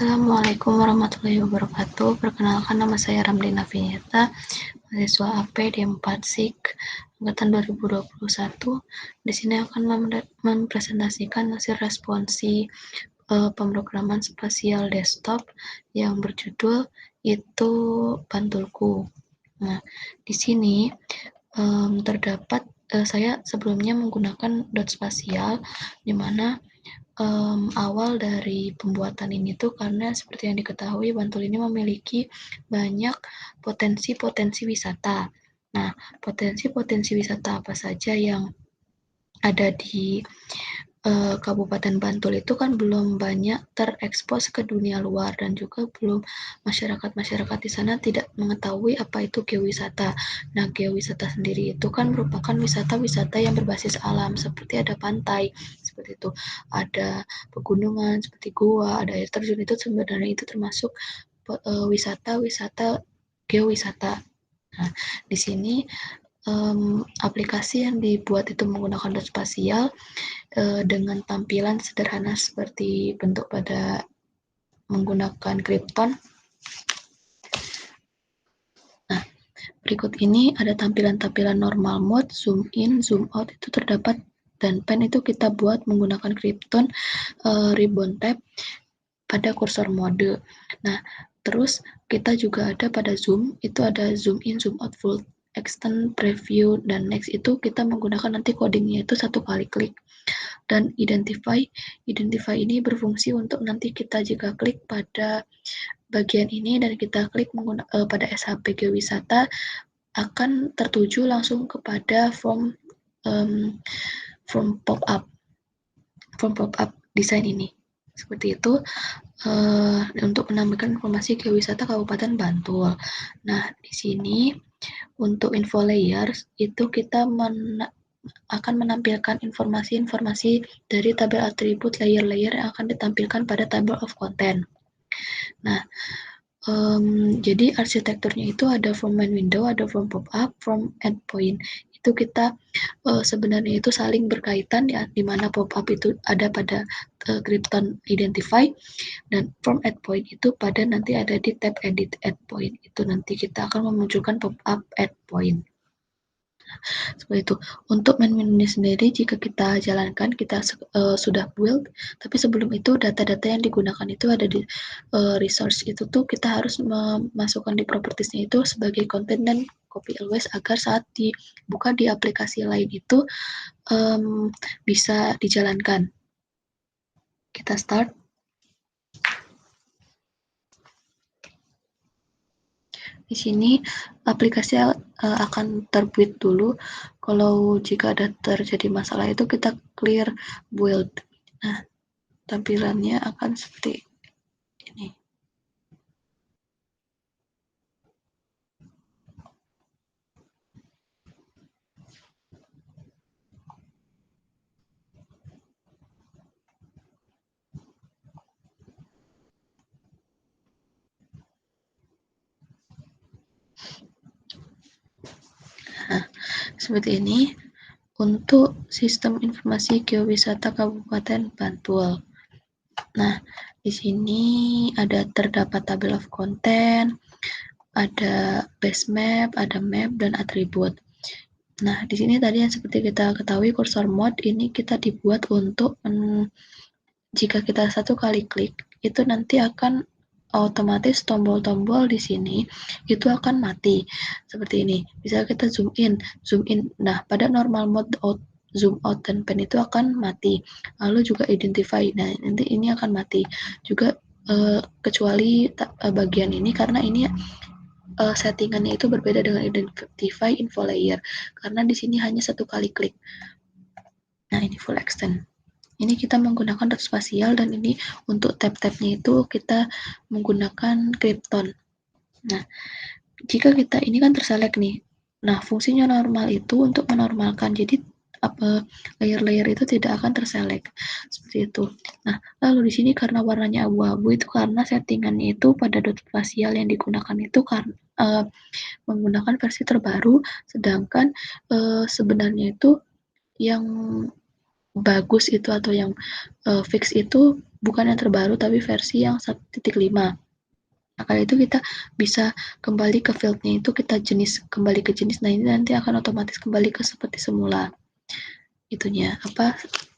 Assalamualaikum warahmatullahi wabarakatuh. Perkenalkan, nama saya Ramlina Vinyeta, mahasiswa AP di 4 SIK angkatan 2021. Di sini akan mempresentasikan hasil responsi pemrograman spasial desktop yang berjudul itu Bantulku. Nah, di sini terdapat saya sebelumnya menggunakan dot spasial, di mana awal dari pembuatan ini tuh karena seperti yang diketahui Bantul ini memiliki banyak potensi-potensi wisata. Nah, potensi-potensi wisata apa saja yang ada di Kabupaten Bantul itu kan belum banyak terekspos ke dunia luar, dan juga belum masyarakat di sana tidak mengetahui apa itu geowisata. Nah, geowisata sendiri itu kan merupakan wisata-wisata yang berbasis alam, seperti ada pantai, seperti itu, ada pegunungan seperti gua, ada air terjun. Itu sebenarnya itu termasuk wisata-wisata geowisata. Nah, di sini aplikasi yang dibuat itu menggunakan dot spasial dengan tampilan sederhana seperti bentuk pada menggunakan Krypton. Nah, berikut ini ada tampilan-tampilan normal mode, zoom in, zoom out itu terdapat, dan pen itu kita buat menggunakan Krypton ribbon tab pada kursor mode. Nah, terus kita juga ada pada zoom, itu ada zoom in, zoom out, full extend, preview, dan next itu kita menggunakan nanti codingnya itu 1 kali klik. Dan identify ini berfungsi untuk nanti kita jika klik pada bagian ini dan kita klik pada SHP Geowisata, akan tertuju langsung kepada form pop-up desain ini. Seperti itu untuk menambahkan informasi geowisata Kabupaten Bantul. Nah, di sini untuk info layers itu kita akan menampilkan informasi-informasi dari tabel atribut layer-layer yang akan ditampilkan pada table of content. Nah, jadi arsitekturnya itu ada from main window, ada from pop-up, from endpoint. Itu kita sebenarnya itu saling berkaitan ya, di mana pop-up itu ada pada Krypton identify, dan from endpoint itu pada nanti ada di tab edit endpoint. Itu nanti kita akan memunculkan pop-up endpoint. Seperti itu. Untuk main menu sendiri, jika kita jalankan, kita sudah build, tapi sebelum itu data-data yang digunakan itu ada di resource. Itu tuh kita harus memasukkan di propertiesnya itu sebagai content dan copy always, agar saat dibuka di aplikasi lain itu bisa dijalankan. Kita start. Di sini aplikasi akan terbuild dulu. Kalau jika ada terjadi masalah itu kita clear build. Nah, tampilannya akan seperti ini. Nah, seperti ini untuk sistem informasi geowisata Kabupaten Bantul. Nah, di sini terdapat tabel of content, ada base map, ada map, dan atribut. Nah, di sini tadi yang seperti kita ketahui, cursor mode ini kita dibuat untuk jika kita 1 kali klik, itu nanti akan otomatis tombol-tombol di sini itu akan mati. Seperti ini. Bisa kita zoom in. Nah, pada normal mode zoom out dan pen itu akan mati. Lalu juga identify. Nah, nanti ini akan mati. Juga kecuali bagian ini, karena ini settingannya itu berbeda dengan identify info layer, karena di sini hanya 1 kali klik. Nah, ini full extend. Ini kita menggunakan dot spasial, dan ini untuk tab-tabnya itu kita menggunakan Krypton. Nah, jika kita ini kan terselect nih. Nah, fungsinya normal itu untuk menormalkan. Jadi layer-layer itu tidak akan terselect. Seperti itu. Nah, lalu di sini karena warnanya abu-abu itu karena settingannya itu pada dot spasial yang digunakan itu karena menggunakan versi terbaru, sedangkan sebenarnya itu yang bagus itu atau yang fix itu bukan yang terbaru tapi versi yang 1.5. Nah, kali itu kita bisa kembali ke field-nya itu kita kembali ke jenis. Nah, ini nanti akan otomatis kembali ke seperti semula. Itunya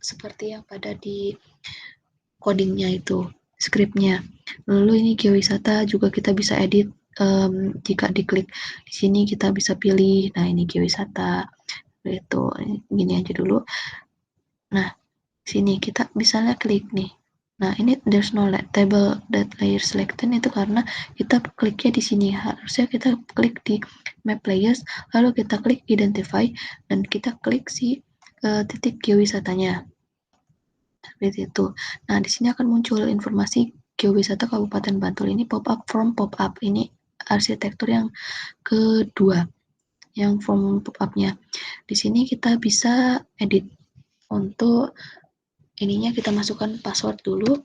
seperti yang pada di codingnya itu, scriptnya. Lalu ini geowisata juga kita bisa edit jika diklik di sini kita bisa pilih. Nah, ini geowisata. Itu gini aja dulu. Nah, sini kita misalnya klik nih. Nah, ini there's no table that layer selected itu karena kita kliknya di sini. Harusnya kita klik di map layers, lalu kita klik identify, dan kita klik si titik geowisatanya. Seperti itu. Nah, di sini akan muncul informasi geowisata Kabupaten Bantul. Ini pop-up from pop-up. Ini arsitektur yang kedua, yang from pop-up-nya. Di sini kita bisa edit. Untuk ininya kita masukkan password dulu.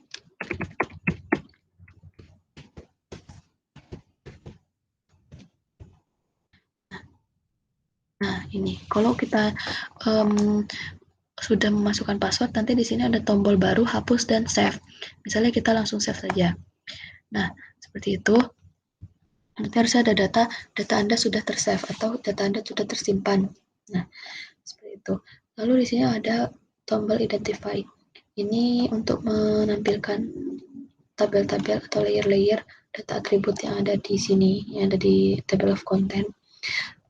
Nah, ini kalau kita sudah memasukkan password, nanti di sini ada tombol baru hapus dan save. Misalnya kita langsung save saja. Nah, seperti itu. Nanti harus ada data Anda sudah tersave atau data Anda sudah tersimpan. Nah, seperti itu. Lalu di sini ada tombol identify. Ini untuk menampilkan tabel-tabel atau layer-layer data atribut yang ada di sini, yang ada di table of content.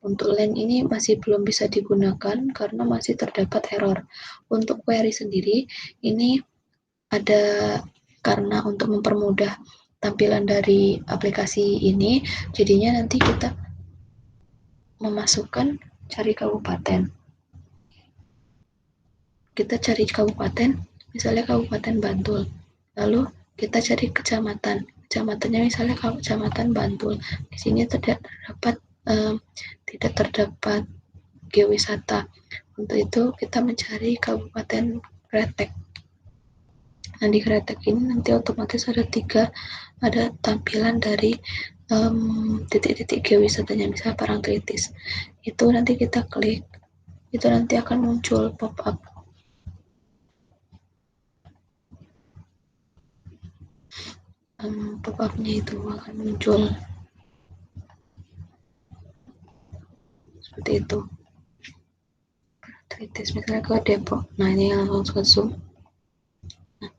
Untuk len ini masih belum bisa digunakan karena masih terdapat error. Untuk query sendiri, ini ada karena untuk mempermudah tampilan dari aplikasi ini, jadinya nanti kita memasukkan cari kabupaten. Kita cari kabupaten, misalnya Kabupaten Bantul. Lalu kita cari kecamatan. Kecamatannya misalnya Kecamatan Bantul. Di sini tidak terdapat geowisata. Untuk itu kita mencari Kabupaten Kretek. Nah, di Kretek ini nanti otomatis ada tampilan dari titik-titik geowisatanya, misalnya Parangtritis. Itu nanti kita klik, itu nanti akan muncul pop-up. Pop-up-nya itu akan muncul seperti itu. Parangtritis, misalnya ke Depok. Nah, ini langsung ke zoom. Nah,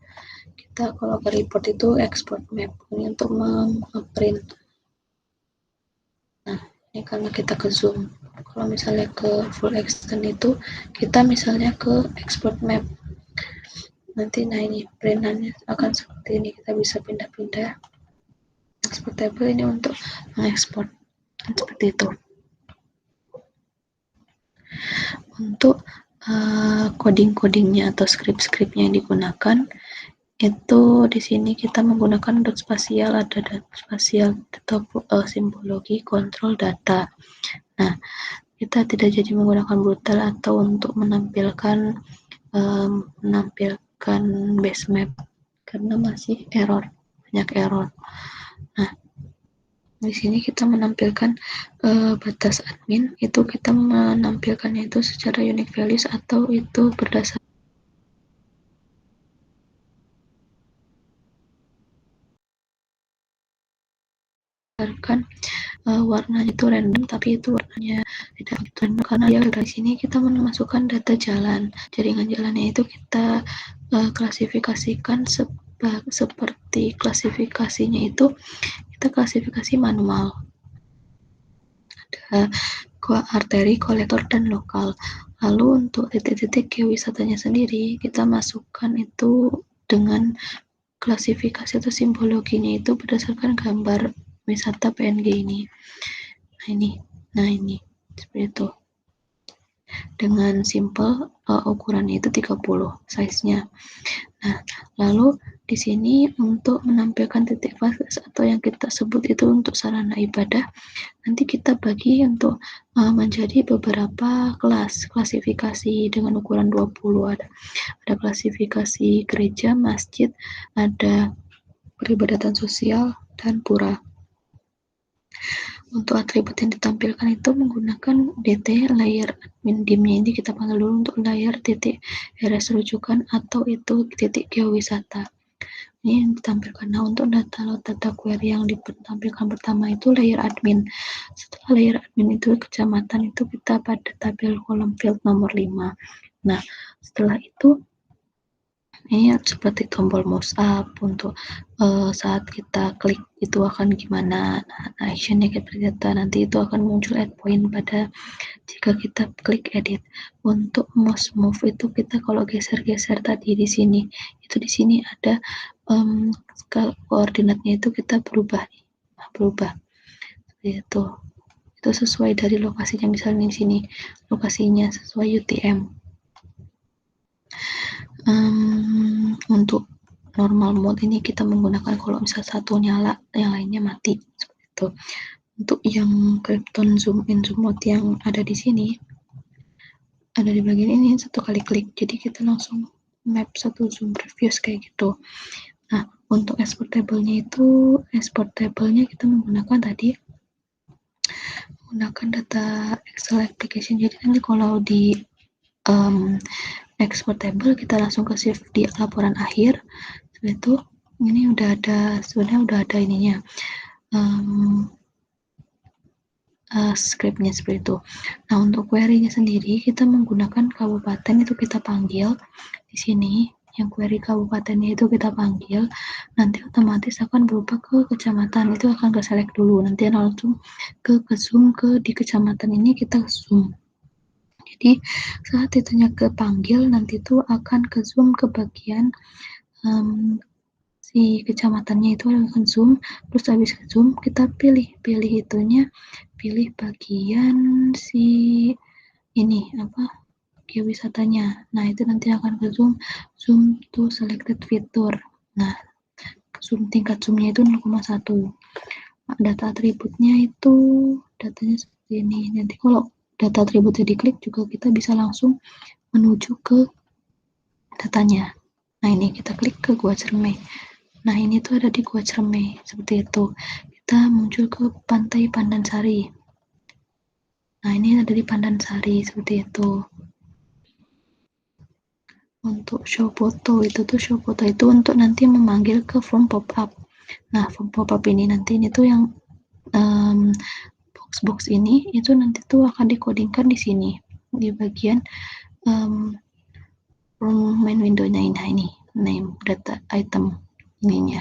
kita kalau ke report itu export map ini untuk memprint. Nah, ini karena kita ke zoom. Kalau misalnya ke full extent itu kita misalnya ke export map. Nanti ini printannya akan seperti ini, kita bisa pindah-pindah. Export table ini untuk mengekspor seperti itu. Untuk coding-codingnya atau script-scriptnya yang digunakan itu di sini kita menggunakan dot spasial, ada dot spasial simbologi kontrol data. Nah, kita tidak jadi menggunakan brutal atau untuk menampilkan base map karena masih banyak error. Nah, di sini kita menampilkan batas admin, itu kita menampilkannya itu secara unique values atau itu berdasarkan warnanya itu random, tapi itu warnanya tidak random karena dari sini kita memasukkan data jaringan jalannya itu kita klasifikasikan seperti klasifikasinya itu kita klasifikasi manual. Ada arteri, kolektor, dan lokal. Lalu untuk titik-titik geowisatanya sendiri kita masukkan itu dengan klasifikasi atau simbologinya itu berdasarkan gambar wisata PNG ini. Nah ini seperti itu. Dengan simple ukurannya itu 30 size-nya. Nah, lalu di sini untuk menampilkan titik batas atau yang kita sebut itu untuk sarana ibadah, nanti kita bagi untuk menjadi beberapa klasifikasi dengan ukuran 20. Ada klasifikasi gereja, masjid, ada peribadatan sosial, dan pura. Untuk atribut yang ditampilkan itu menggunakan DT layer admin dimnya ini kita panggil dulu untuk layer titik RS rujukan atau itu titik geowisata. Ini yang ditampilkan. Nah, untuk data query yang ditampilkan pertama itu layer admin. Setelah layer admin itu kecamatan itu kita pada tabel kolom field nomor 5. Nah, setelah itu ini seperti tombol mouse up untuk saat kita klik itu akan gimana. Nah, actionnya seperti itu. Nanti itu akan muncul add point pada jika kita klik edit. Untuk mouse move itu kita kalau geser-geser tadi di sini, itu di sini ada koordinatnya itu kita berubah nih. Nah, berubah. Seperti itu. Itu sesuai dari lokasinya, misalnya di sini lokasinya sesuai UTM. Untuk normal mode ini kita menggunakan kalau misal satu nyala, yang lainnya mati. Seperti itu. Untuk yang Krypton zoom in zoom out yang ada di sini, ada di bagian ini satu kali klik, jadi kita langsung map satu zoom previous kayak gitu. Nah, untuk export table-nya kita menggunakan tadi data Excel application. Jadi nanti kalau di export table kita langsung ke save di laporan akhir. Setelah itu ini sebenarnya udah ada ininya. Scriptnya seperti itu. Nah, untuk query-nya sendiri kita menggunakan kabupaten itu kita panggil di sini. Yang query kabupatennya itu kita panggil, nanti otomatis akan berubah ke kecamatan. Itu akan ke select dulu, nanti langsung ke zoom di kecamatan ini kita zoom. Jadi saat itunya kepanggil, nanti itu akan ke zoom ke bagian si kecamatannya itu akan zoom, terus habis zoom kita pilih itunya, pilih bagian si ini geowisatanya. Nah, itu nanti akan ke zoom to selected feature. Nah, tingkat zoomnya itu 0,1. Data atributnya itu datanya seperti ini. Nanti kalau data atributnya diklik juga kita bisa langsung menuju ke datanya. Nah, ini kita klik ke Gua Cermai. Nah, ini tuh ada di Gua Cermai, seperti itu. Kita muncul ke Pantai Pandansari. Nah, ini ada di Pandansari, seperti itu. Untuk show foto itu untuk nanti memanggil ke form pop-up. Nah, form pop-up ini nanti ini tuh yang box ini itu nanti tuh akan dikodingkan di sini di bagian main window-nya ini name data item ininya.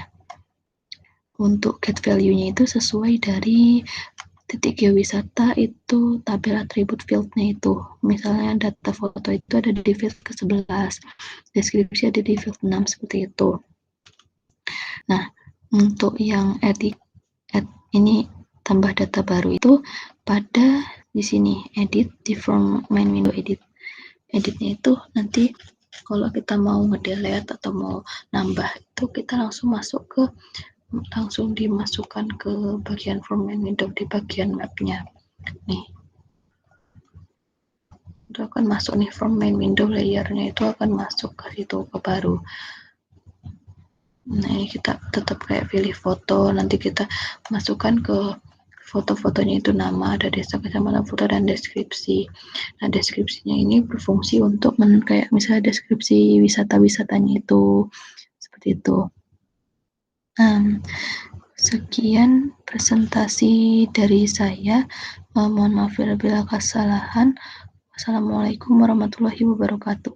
Untuk get value-nya itu sesuai dari titik geowisata itu tabel atribut field-nya itu. Misalnya data foto itu ada di field ke-11, deskripsi ada di field 6, seperti itu. Nah, untuk yang add ini tambah data baru itu pada di sini edit di form main window editnya itu nanti kalau kita mau ngedelete atau mau nambah itu kita langsung dimasukkan ke bagian form main window di bagian mapnya nih. Itu akan masuk nih form main window, layernya itu akan masuk ke situ ke baru. Nah, ini kita tetap kayak pilih foto, nanti kita masukkan ke foto-fotonya itu nama, ada desa, kecamatan, foto, dan deskripsi. Nah, deskripsinya ini berfungsi untuk kayak misalnya deskripsi wisata-wisatanya itu seperti itu. Sekian presentasi dari saya. Mohon maaf bila kesalahan. Wassalamualaikum warahmatullahi wabarakatuh.